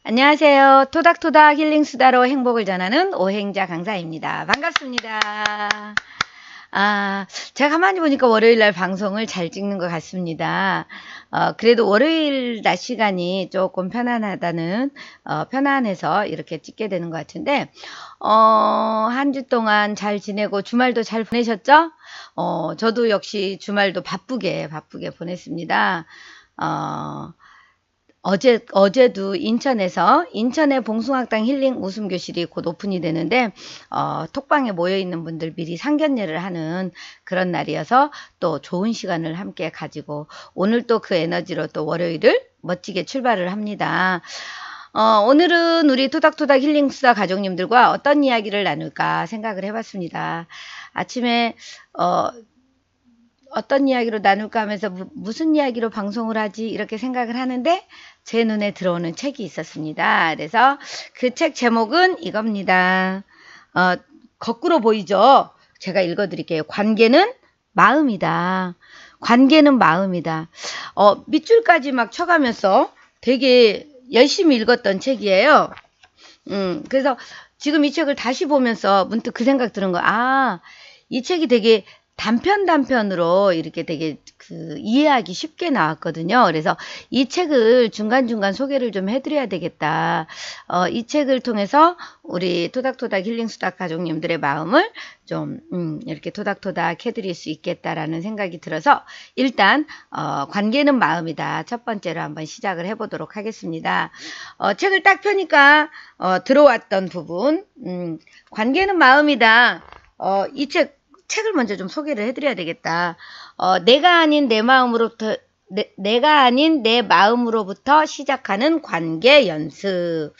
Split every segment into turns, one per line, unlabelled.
안녕하세요. 토닥토닥 힐링수다로 행복을 전하는 오행자 강사입니다. 반갑습니다. 제가 가만히 보니까 월요일날 방송을 잘 찍는 것 같습니다. 그래도 월요일 낮 시간이 조금 편안해서 이렇게 찍게 되는 것 같은데, 한 주 동안 잘 지내고 주말도 잘 보내셨죠? 저도 역시 주말도 바쁘게 보냈습니다. 어제도 인천의 봉숭아학당 힐링 웃음교실이 곧 오픈이 되는데, 톡방에 모여있는 분들 미리 상견례를 하는 그런 날이어서 또 좋은 시간을 함께 가지고, 오늘 또 그 에너지로 또 월요일을 멋지게 출발을 합니다. 오늘은 우리 토닥토닥 힐링수다 가족님들과 어떤 이야기를 나눌까 생각을 해봤습니다. 아침에, 어떤 이야기로 나눌까 하면서 무슨 이야기로 방송을 하지 이렇게 생각을 하는데 제 눈에 들어오는 책이 있었습니다. 그래서 그 책 제목은 이겁니다. 거꾸로 보이죠? 제가 읽어드릴게요. 관계는 마음이다. 관계는 마음이다. 밑줄까지 막 쳐가면서 되게 열심히 읽었던 책이에요. 그래서 지금 이 책을 다시 보면서 문득 그 생각 드는 거. 이 책이 되게 단편으로 이렇게 되게 이해하기 쉽게 나왔거든요. 그래서 이 책을 중간중간 소개를 좀 해드려야 되겠다. 이 책을 통해서 우리 토닥토닥 힐링수다 가족님들의 마음을 좀 이렇게 토닥토닥 해드릴 수 있겠다라는 생각이 들어서 일단 관계는 마음이다. 첫 번째로 한번 시작을 해보도록 하겠습니다. 책을 딱 펴니까 들어왔던 부분, 관계는 마음이다. 이 책을 먼저 좀 소개를 해드려야 되겠다. 내가 아닌 내 마음으로부터 시작하는 관계 연습.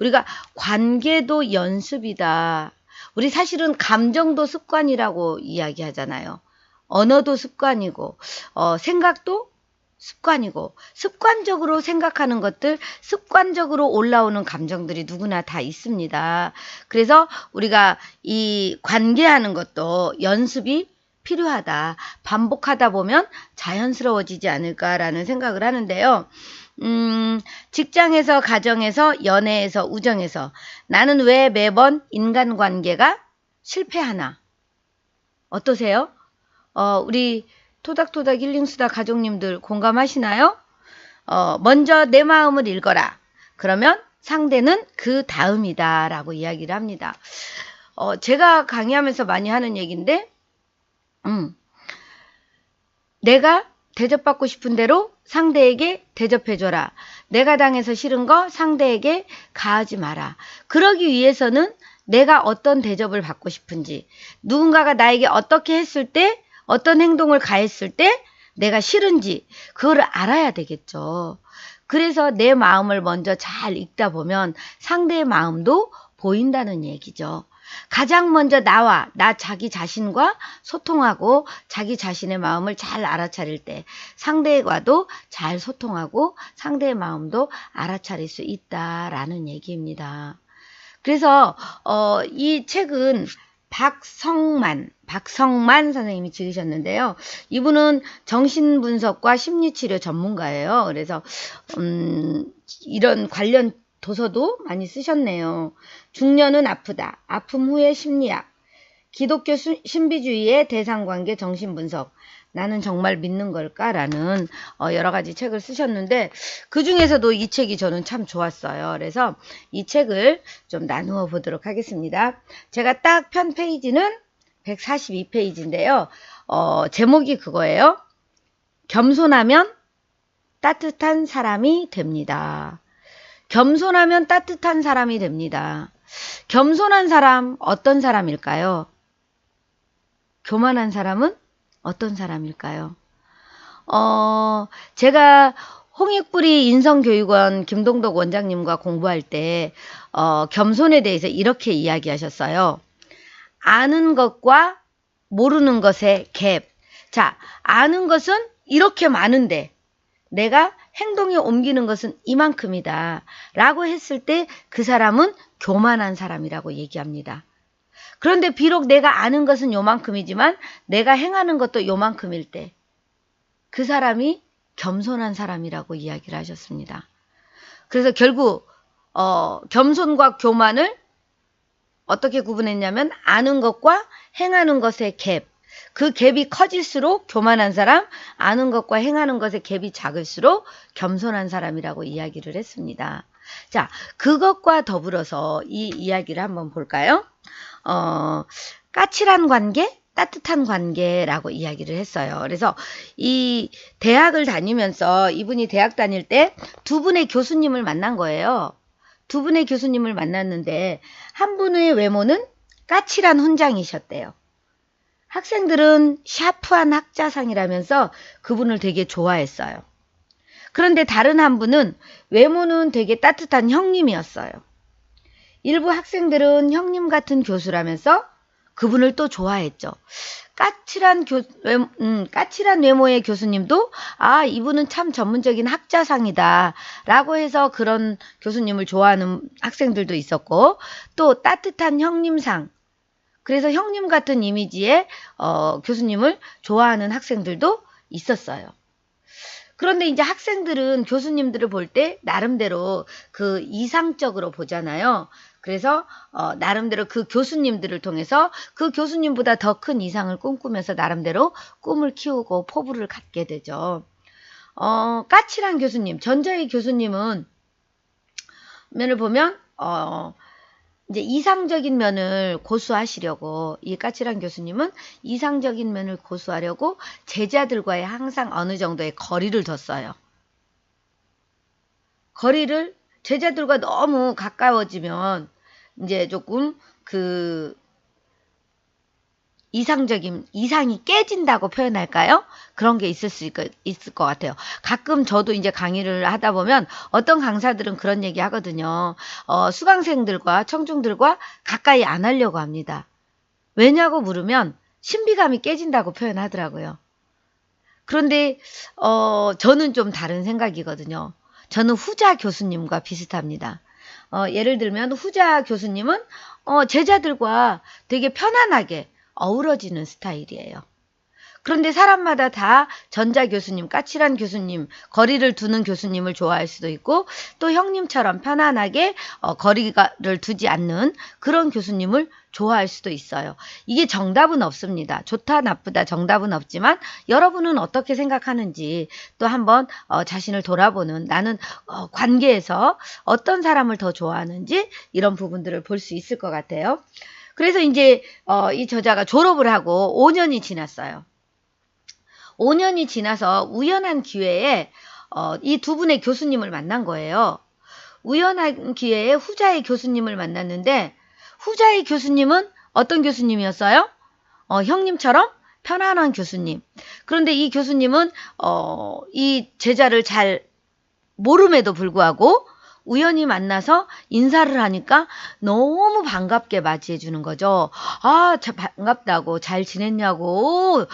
우리가 관계도 연습이다. 우리 사실은 감정도 습관이라고 이야기하잖아요. 언어도 습관이고, 생각도 습관이고, 습관적으로 생각하는 것들, 습관적으로 올라오는 감정들이 누구나 다 있습니다. 그래서 우리가 이 관계하는 것도 연습이 필요하다. 반복하다 보면 자연스러워지지 않을까라는 생각을 하는데요. 직장에서, 가정에서, 연애에서, 우정에서 나는 왜 매번 인간관계가 실패하나? 어떠세요? 우리 토닥토닥 힐링수다 가족님들 공감하시나요? 먼저 내 마음을 읽어라. 그러면 상대는 그 다음이다 라고 이야기를 합니다. 제가 강의하면서 많이 하는 얘기인데, 내가 대접받고 싶은 대로 상대에게 대접해줘라. 내가 당해서 싫은 거 상대에게 가하지 마라. 그러기 위해서는 내가 어떤 대접을 받고 싶은지, 누군가가 나에게 어떻게 했을 때, 어떤 행동을 가했을 때 내가 싫은지 그거를 알아야 되겠죠. 그래서 내 마음을 먼저 잘 읽다 보면 상대의 마음도 보인다는 얘기죠. 가장 먼저 나 자기 자신과 소통하고 자기 자신의 마음을 잘 알아차릴 때 상대와도 잘 소통하고 상대의 마음도 알아차릴 수 있다라는 얘기입니다. 그래서 이 책은 박성만 선생님이 지으셨는데요. 이분은 정신분석과 심리치료 전문가예요. 그래서 이런 관련 도서도 많이 쓰셨네요. 중년은 아프다. 아픔 후의 심리학. 기독교 신비주의의 대상관계 정신분석. 나는 정말 믿는 걸까라는 여러 가지 책을 쓰셨는데 그 중에서도 이 책이 저는 참 좋았어요. 그래서 이 책을 좀 나누어 보도록 하겠습니다. 제가 딱 편 페이지는 142페이지인데요. 제목이 그거예요. 겸손하면 따뜻한 사람이 됩니다. 겸손하면 따뜻한 사람이 됩니다. 겸손한 사람 어떤 사람일까요? 교만한 사람은 어떤 사람일까요? 제가 홍익부리 인성교육원 김동덕 원장님과 공부할 때 겸손에 대해서 이렇게 이야기하셨어요. 아는 것과 모르는 것의 갭. 자, 아는 것은 이렇게 많은데 내가 행동에 옮기는 것은 이만큼이다 라고 했을 때 그 사람은 교만한 사람이라고 얘기합니다. 그런데 비록 내가 아는 것은 요만큼이지만 내가 행하는 것도 요만큼일 때 그 사람이 겸손한 사람이라고 이야기를 하셨습니다. 그래서 결국 겸손과 교만을 어떻게 구분했냐면 아는 것과 행하는 것의 갭. 그 갭이 커질수록 교만한 사람, 아는 것과 행하는 것의 갭이 작을수록 겸손한 사람이라고 이야기를 했습니다. 자, 그것과 더불어서 이 이야기를 한번 볼까요? 까칠한 관계, 따뜻한 관계라고 이야기를 했어요. 그래서 이 대학을 다니면서 이분이 대학 다닐 때 두 분의 교수님을 만난 거예요. 두 분의 교수님을 만났는데 한 분의 외모는 까칠한 훈장이셨대요. 학생들은 샤프한 학자상이라면서 그분을 되게 좋아했어요. 그런데 다른 한 분은 외모는 되게 따뜻한 형님이었어요. 일부 학생들은 형님 같은 교수라면서 그분을 또 좋아했죠. 까칠한 외모의 교수님도 이분은 참 전문적인 학자상이다 라고 해서 그런 교수님을 좋아하는 학생들도 있었고, 또 따뜻한 형님상, 그래서 형님 같은 이미지의 교수님을 좋아하는 학생들도 있었어요. 그런데 이제 학생들은 교수님들을 볼 때 나름대로 그 이상적으로 보잖아요. 그래서 나름대로 그 교수님들을 통해서 그 교수님보다 더 큰 이상을 꿈꾸면서 나름대로 꿈을 키우고 포부를 갖게 되죠. 까칠한 교수님, 전자의 교수님은 면을 보면 이제 이상적인 면을 고수하시려고, 이 까칠한 교수님은 이상적인 면을 고수하려고 제자들과의 항상 어느 정도의 거리를 뒀어요. 거리를, 제자들과 너무 가까워지면 이제 조금 이상이 깨진다고 표현할까요? 그런 게 있을 것 같아요. 가끔 저도 이제 강의를 하다 보면 어떤 강사들은 그런 얘기 하거든요. 수강생들과 청중들과 가까이 안 하려고 합니다. 왜냐고 물으면 신비감이 깨진다고 표현하더라고요. 그런데 저는 좀 다른 생각이거든요. 저는 후자 교수님과 비슷합니다. 예를 들면 후자 교수님은 제자들과 되게 편안하게 어우러지는 스타일이에요. 그런데 사람마다 다 전자 교수님, 까칠한 교수님, 거리를 두는 교수님을 좋아할 수도 있고, 또 형님처럼 편안하게 거리를 두지 않는 그런 교수님을 좋아할 수도 있어요. 이게 정답은 없습니다. 좋다 나쁘다 정답은 없지만 여러분은 어떻게 생각하는지 또 한번 자신을 돌아보는, 나는 관계에서 어떤 사람을 더 좋아하는지 이런 부분들을 볼 수 있을 것 같아요. 그래서 이제 이 저자가 졸업을 하고 5년이 지났어요. 5년이 지나서 우연한 기회에 이 두 분의 교수님을 만난 거예요. 우연한 기회에 후자의 교수님을 만났는데, 후자의 교수님은 어떤 교수님이었어요? 형님처럼 편안한 교수님. 그런데 이 교수님은 이 제자를 잘 모름에도 불구하고 우연히 만나서 인사를 하니까 너무 반갑게 맞이해 주는 거죠. 참 반갑다고, 잘 지냈냐고,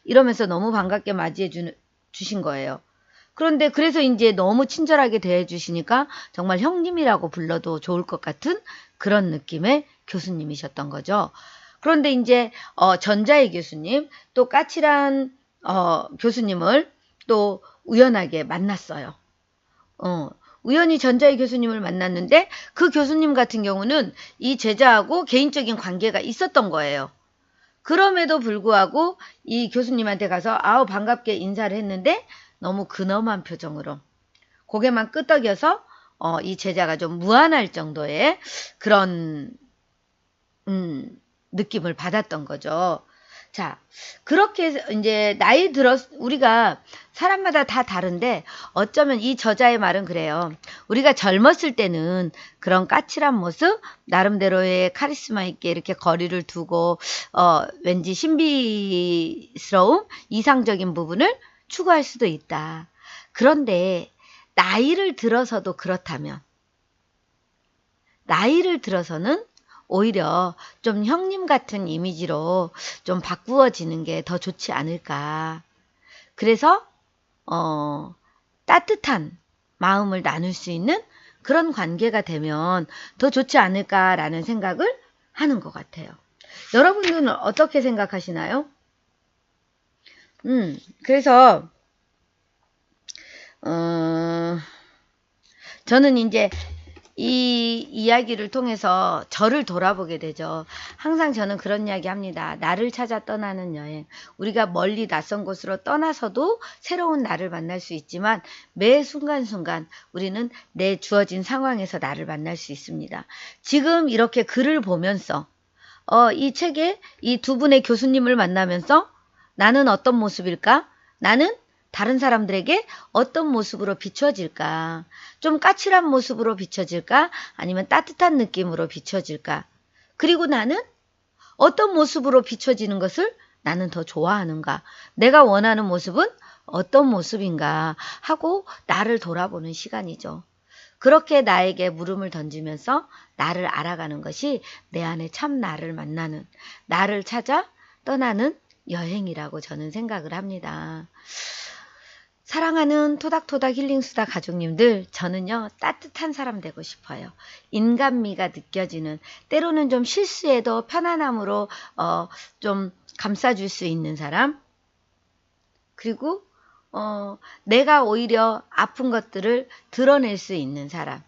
이러면서 너무 반갑게 맞이해 주신 거예요. 그런데 그래서 이제 너무 친절하게 대해 주시니까 정말 형님이라고 불러도 좋을 것 같은 그런 느낌의 교수님이셨던 거죠. 그런데 이제 전자의 교수님, 또 까칠한 교수님을 또 우연하게 만났어요. 우연히 전자의 교수님을 만났는데 그 교수님 같은 경우는 이 제자하고 개인적인 관계가 있었던 거예요. 그럼에도 불구하고 이 교수님한테 가서 반갑게 인사를 했는데 너무 근엄한 표정으로 고개만 끄덕여서 이 제자가 좀 무안할 정도의 그런 느낌을 받았던 거죠. 자, 그렇게 이제 나이 우리가 사람마다 다 다른데 어쩌면 이 저자의 말은 그래요. 우리가 젊었을 때는 그런 까칠한 모습, 나름대로의 카리스마 있게 이렇게 거리를 두고 왠지 신비스러움, 이상적인 부분을 추구할 수도 있다. 그런데 나이를 들어서도 그렇다면, 나이를 들어서는 오히려 좀 형님 같은 이미지로 좀 바꾸어지는 게 더 좋지 않을까. 그래서 따뜻한 마음을 나눌 수 있는 그런 관계가 되면 더 좋지 않을까라는 생각을 하는 것 같아요. 여러분들은 어떻게 생각하시나요? 그래서 저는 이제 이 이야기를 통해서 저를 돌아보게 되죠. 항상 저는 그런 이야기 합니다. 나를 찾아 떠나는 여행. 우리가 멀리 낯선 곳으로 떠나서도 새로운 나를 만날 수 있지만 매 순간순간 우리는 내 주어진 상황에서 나를 만날 수 있습니다. 지금 이렇게 글을 보면서 이 책에 이 두 분의 교수님을 만나면서 나는 어떤 모습일까? 나는 다른 사람들에게 어떤 모습으로 비춰질까? 좀 까칠한 모습으로 비춰질까? 아니면 따뜻한 느낌으로 비춰질까? 그리고 나는 어떤 모습으로 비춰지는 것을 나는 더 좋아하는가? 내가 원하는 모습은 어떤 모습인가? 하고 나를 돌아보는 시간이죠. 그렇게 나에게 물음을 던지면서 나를 알아가는 것이 내 안에 참 나를 만나는, 나를 찾아 떠나는 여행이라고 저는 생각을 합니다. 사랑하는 토닥토닥 힐링수다 가족님들, 저는요 따뜻한 사람 되고 싶어요. 인간미가 느껴지는, 때로는 좀 실수해도 편안함으로 좀 감싸줄 수 있는 사람, 그리고 내가 오히려 아픈 것들을 드러낼 수 있는 사람,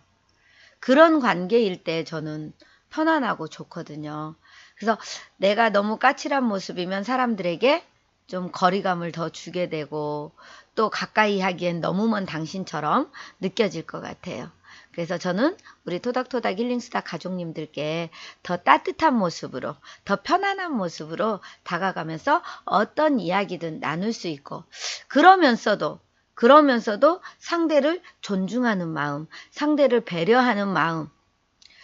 그런 관계일 때 저는 편안하고 좋거든요. 그래서 내가 너무 까칠한 모습이면 사람들에게 좀 거리감을 더 주게 되고 또 가까이 하기엔 너무 먼 당신처럼 느껴질 것 같아요. 그래서 저는 우리 토닥토닥 힐링수다 가족님들께 더 따뜻한 모습으로, 더 편안한 모습으로 다가가면서 어떤 이야기든 나눌 수 있고, 그러면서도 상대를 존중하는 마음, 상대를 배려하는 마음,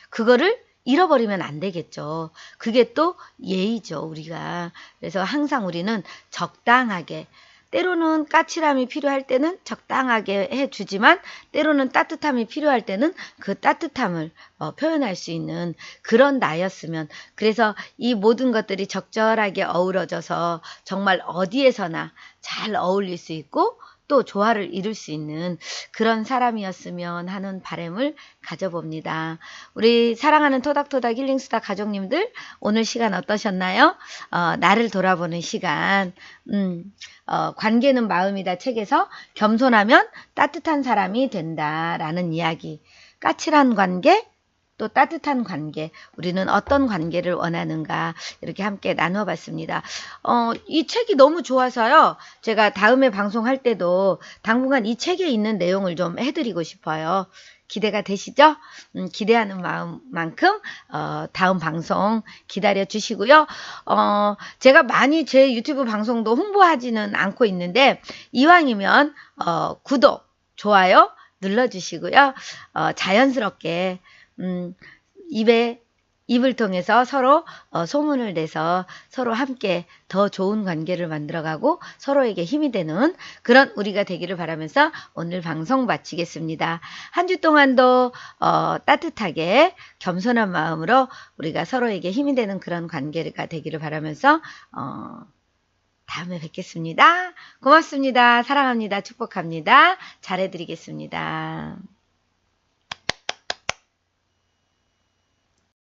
그거를 잃어버리면 안 되겠죠. 그게 또 예의죠, 우리가. 그래서 항상 우리는 적당하게, 때로는 까칠함이 필요할 때는 적당하게 해주지만 때로는 따뜻함이 필요할 때는 그 따뜻함을 표현할 수 있는 그런 나였으면, 그래서 이 모든 것들이 적절하게 어우러져서 정말 어디에서나 잘 어울릴 수 있고 또 조화를 이룰 수 있는 그런 사람이었으면 하는 바람을 가져봅니다. 우리 사랑하는 토닥토닥 힐링수다 가족님들, 오늘 시간 어떠셨나요? 나를 돌아보는 시간. 관계는 마음이다 책에서 겸손하면 따뜻한 사람이 된다라는 이야기. 까칠한 관계, 또 따뜻한 관계, 우리는 어떤 관계를 원하는가 이렇게 함께 나눠봤습니다. 이 책이 너무 좋아서요. 제가 다음에 방송할 때도 당분간 이 책에 있는 내용을 좀 해드리고 싶어요. 기대가 되시죠? 기대하는 마음만큼 다음 방송 기다려 주시고요. 제가 많이 제 유튜브 방송도 홍보하지는 않고 있는데 이왕이면 구독, 좋아요 눌러주시고요. 자연스럽게 입을 통해서 서로 소문을 내서 서로 함께 더 좋은 관계를 만들어가고 서로에게 힘이 되는 그런 우리가 되기를 바라면서 오늘 방송 마치겠습니다. 한 주 동안도 따뜻하게 겸손한 마음으로 우리가 서로에게 힘이 되는 그런 관계가 되기를 바라면서 다음에 뵙겠습니다. 고맙습니다. 사랑합니다. 축복합니다. 잘해드리겠습니다.